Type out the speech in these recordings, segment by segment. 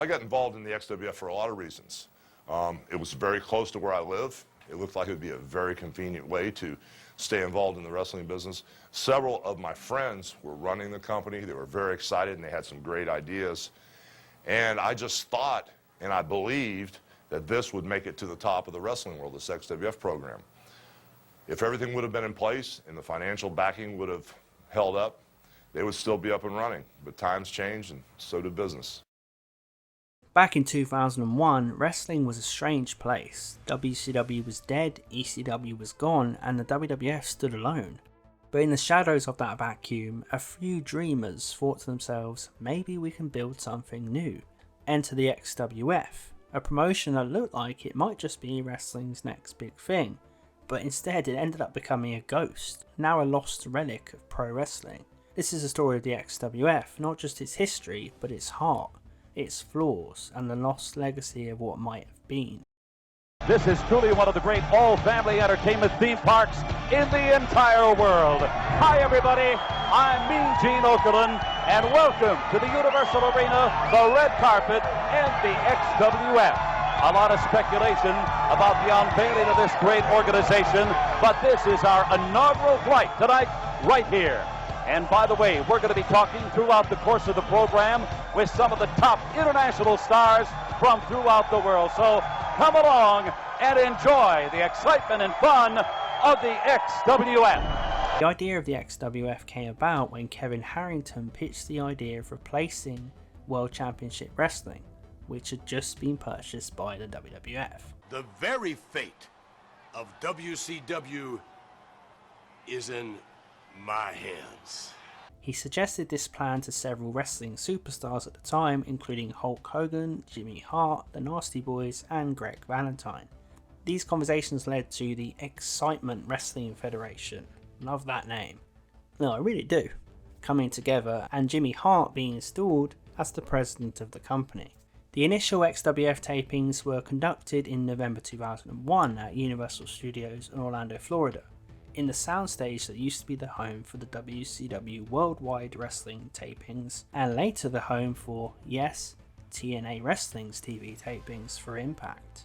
I got involved in the XWF for a lot of reasons. It was very close to where I live. It looked like it would be a very convenient way to stay involved in the wrestling business. Several of my friends were running the company. They were very excited and they had some great ideas. And I just thought and I believed that this would make it to the top of the wrestling world, this XWF program. If everything would have been in place and the financial backing would have held up, they would still be up and running. But times changed and so did business. Back in 2001, wrestling was a strange place. WCW was dead, ECW was gone, and the WWF stood alone. But in the shadows of that vacuum, a few dreamers thought to themselves, maybe we can build something new. Enter the XWF, a promotion that looked like it might just be wrestling's next big thing, but instead it ended up becoming a ghost, now a lost relic of pro wrestling. This is the story of the XWF, not just its history, but its heart, its flaws, and the lost legacy of what might have been. This is truly one of the great all-family entertainment theme parks in the entire world. Hi everybody, I'm Mean Gene Okerlund, and welcome to the Universal Arena, the red carpet, and the XWF. A lot of speculation about the unveiling of this great organization, but this is our inaugural flight tonight, right here. And by the way, we're going to be talking throughout the course of the program with some of the top international stars from throughout the world. So come along and enjoy the excitement and fun of the XWF. The idea of the XWF came about when Kevin Harrington pitched the idea of replacing World Championship Wrestling, which had just been purchased by the WWF. The very fate of WCW is in my hands. He suggested this plan to several wrestling superstars at the time, including Hulk Hogan, Jimmy Hart, the Nasty Boys, and Greg Valentine. These conversations led to the Excitement Wrestling Federation. Love that name. No, I really do. Coming together, and Jimmy Hart being installed as the president of the company. The initial XWF tapings were conducted in November 2001 at Universal Studios in Orlando, Florida, in the soundstage that used to be the home for the WCW Worldwide Wrestling tapings, and later the home for, yes, TNA Wrestling's TV tapings for Impact.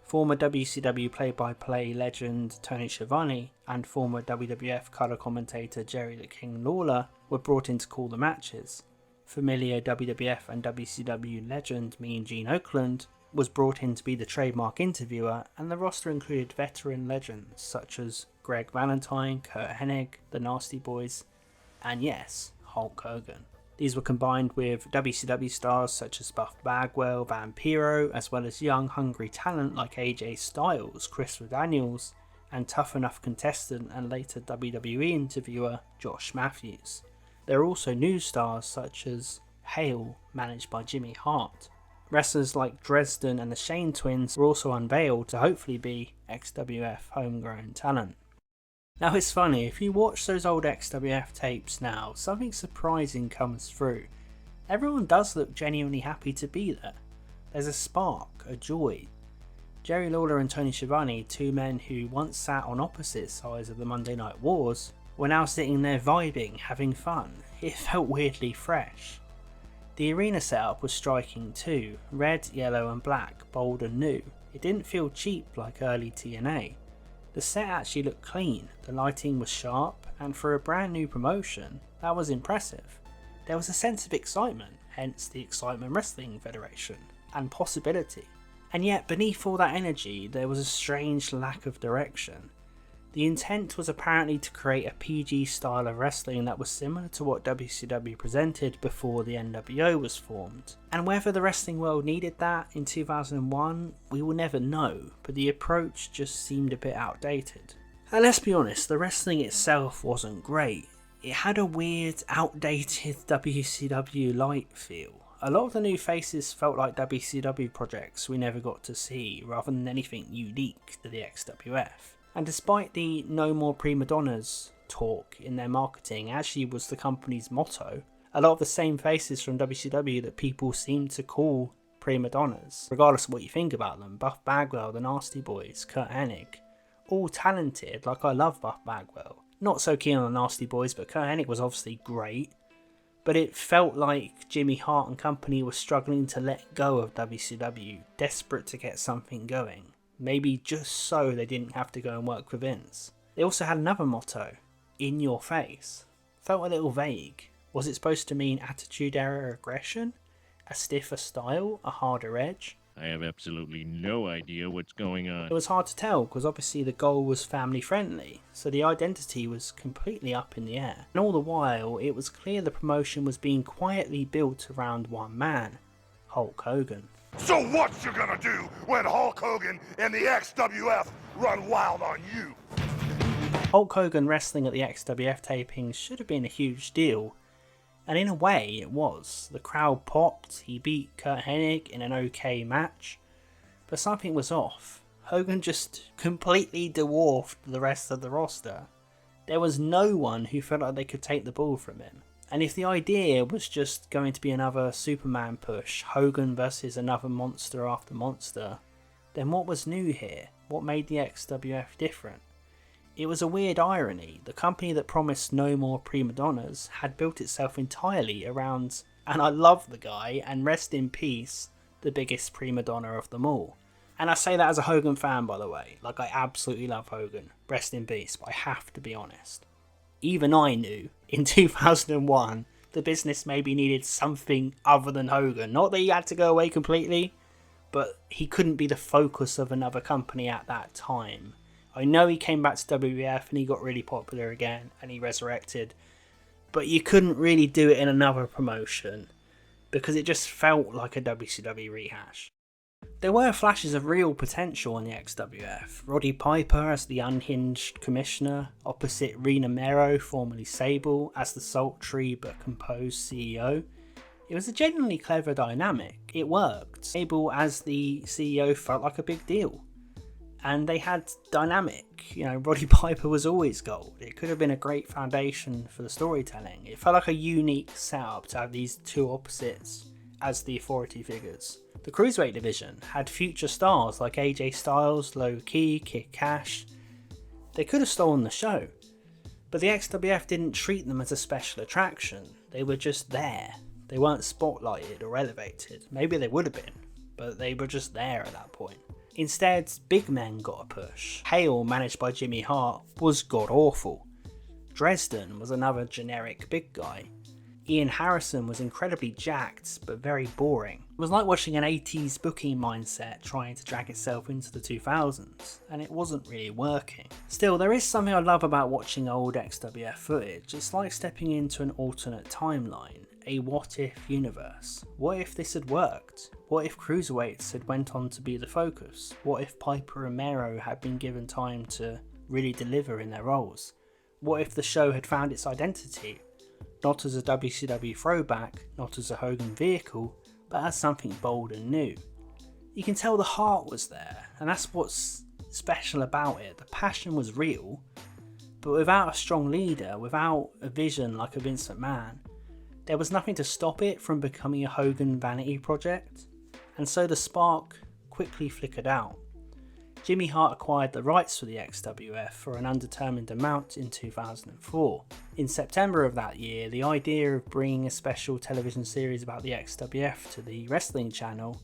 Former WCW play-by-play legend Tony Schiavone and former WWF color commentator Jerry the King Lawler were brought in to call the matches. Familiar WWF and WCW legend Mean Gene Okerlund was brought in to be the trademark interviewer, and the roster included veteran legends such as Greg Valentine, Curt Hennig, the Nasty Boys, and yes, Hulk Hogan. These were combined with WCW stars such as Buff Bagwell, Vampiro, as well as young hungry talent like AJ Styles, Christopher Daniels, and tough enough contestant and later WWE interviewer Josh Matthews. There are also new stars such as Hale, managed by Jimmy Hart. Wrestlers like Dresden and the Shane twins were also unveiled to hopefully be XWF homegrown talent. Now it's funny, if you watch those old XWF tapes now, something surprising comes through. Everyone does look genuinely happy to be there. There's a spark, a joy. Jerry Lawler and Tony Schiavone, two men who once sat on opposite sides of the Monday Night Wars, were now sitting there vibing, having fun. It felt weirdly fresh. The arena setup was striking too, red, yellow and black, bold and new. It didn't feel cheap like early TNA. The set actually looked clean, the lighting was sharp, and for a brand new promotion, that was impressive. There was a sense of excitement, hence the Excitement Wrestling Federation, and possibility. And yet beneath all that energy, there was a strange lack of direction. The intent was apparently to create a PG style of wrestling that was similar to what WCW presented before the NWO was formed. And whether the wrestling world needed that in 2001, we will never know, but the approach just seemed a bit outdated. And let's be honest, the wrestling itself wasn't great. It had a weird, outdated WCW light feel. A lot of the new faces felt like WCW projects we never got to see, rather than anything unique to the XWF. And despite the no more prima donnas talk in their marketing actually was the company's motto, a lot of the same faces from WCW that people seem to call prima donnas, regardless of what you think about them. Buff Bagwell, the Nasty Boys, Curt Hennig, all talented, like I love Buff Bagwell. Not so keen on the Nasty Boys, but Curt Hennig was obviously great. But it felt like Jimmy Hart and company were struggling to let go of WCW, desperate to get something going. Maybe just so they didn't have to go and work for Vince. They also had another motto, in your face. Felt a little vague. Was it supposed to mean attitude era aggression? A stiffer style? A harder edge? I have absolutely no idea what's going on. It was hard to tell because obviously the goal was family friendly, so the identity was completely up in the air. And all the while, it was clear the promotion was being quietly built around one man, Hulk Hogan. So what you gonna do when Hulk Hogan and the XWF run wild on you? Hulk Hogan wrestling at the XWF tapings should have been a huge deal, and in a way it was. The crowd popped, he beat Kurt Hennig in an okay match, but something was off. Hogan just completely dwarfed the rest of the roster. There was no one who felt like they could take the ball from him. And if the idea was just going to be another Superman push, Hogan versus another monster after monster, then what was new here? What made the XWF different? It was a weird irony. The company that promised no more prima donnas had built itself entirely around, and I love the guy, and rest in peace, the biggest prima donna of them all. And I say that as a Hogan fan, by the way. Like, I absolutely love Hogan. Rest in peace, but I have to be honest. Even I knew, in 2001, the business maybe needed something other than Hogan. Not that he had to go away completely, but he couldn't be the focus of another company at that time. I know he came back to WWF and he got really popular again and he resurrected, but you couldn't really do it in another promotion because it just felt like a WCW rehash. There were flashes of real potential in the XWF. Roddy Piper as the unhinged commissioner, opposite Rena Mero, formerly Sable, as the sultry but composed CEO. It was a genuinely clever dynamic. It worked. Sable as the CEO felt like a big deal. And they had dynamic. Roddy Piper was always gold. It could have been a great foundation for the storytelling. It felt like a unique setup to have these two opposites as the authority figures. The Cruiserweight division had future stars like AJ Styles, Low Ki, Kid Cash. They could have stolen the show, but the XWF didn't treat them as a special attraction. They were just there. They weren't spotlighted or elevated. Maybe they would have been, but they were just there at that point. Instead, big men got a push. Hale, managed by Jimmy Hart, was god-awful. Dresden was another generic big guy. Ian Harrison was incredibly jacked, but very boring. It was like watching an 80s booking mindset trying to drag itself into the 2000s, and it wasn't really working. Still, there is something I love about watching old XWF footage. It's like stepping into an alternate timeline, a what-if universe. What if this had worked? What if Cruiserweights had went on to be the focus? What if Piper and Mero had been given time to really deliver in their roles? What if the show had found its identity? Not as a WCW throwback, not as a Hogan vehicle, but as something bold and new. You can tell the heart was there, and that's what's special about it. The passion was real, but without a strong leader, without a vision like a Vince McMahon, there was nothing to stop it from becoming a Hogan vanity project, and so the spark quickly flickered out. Jimmy Hart acquired the rights for the XWF for an undetermined amount in 2004. In September of that year, the idea of bringing a special television series about the XWF to the Wrestling Channel,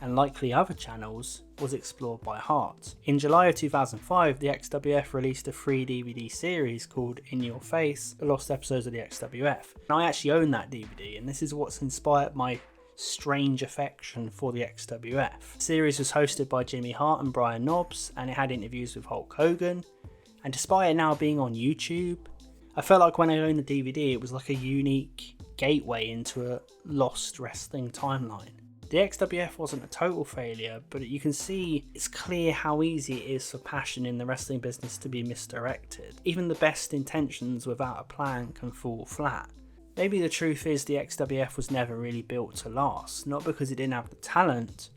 and likely other channels, was explored by Hart. In July of 2005, the XWF released a free DVD series called In Your Face, The Lost Episodes of the XWF. And I actually own that DVD, and this is what's inspired my strange affection for the XWF. The series was hosted by Jimmy Hart and Brian Knobbs, and it had interviews with Hulk Hogan, and despite it now being on YouTube, I felt like when I owned the DVD it was like a unique gateway into a lost wrestling timeline. The XWF wasn't a total failure, but you can see it's clear how easy it is for passion in the wrestling business to be misdirected. Even the best intentions without a plan can fall flat. Maybe the truth is the XWF was never really built to last, not because it didn't have the talent,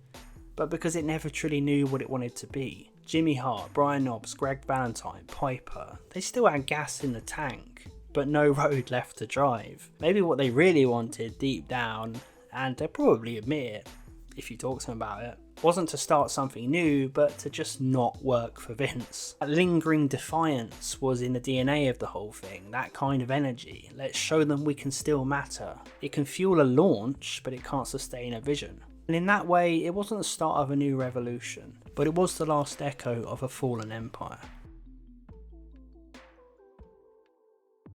but because it never truly knew what it wanted to be. Jimmy Hart, Brian Knobbs, Greg Valentine, Piper, they still had gas in the tank, but no road left to drive. Maybe what they really wanted deep down, and they'll probably admit it, if you talk to him about it, wasn't to start something new, but to just not work for Vince. That lingering defiance was in the DNA of the whole thing, that kind of energy. Let's show them we can still matter. It can fuel a launch, but it can't sustain a vision. And in that way, it wasn't the start of a new revolution, but it was the last echo of a fallen empire.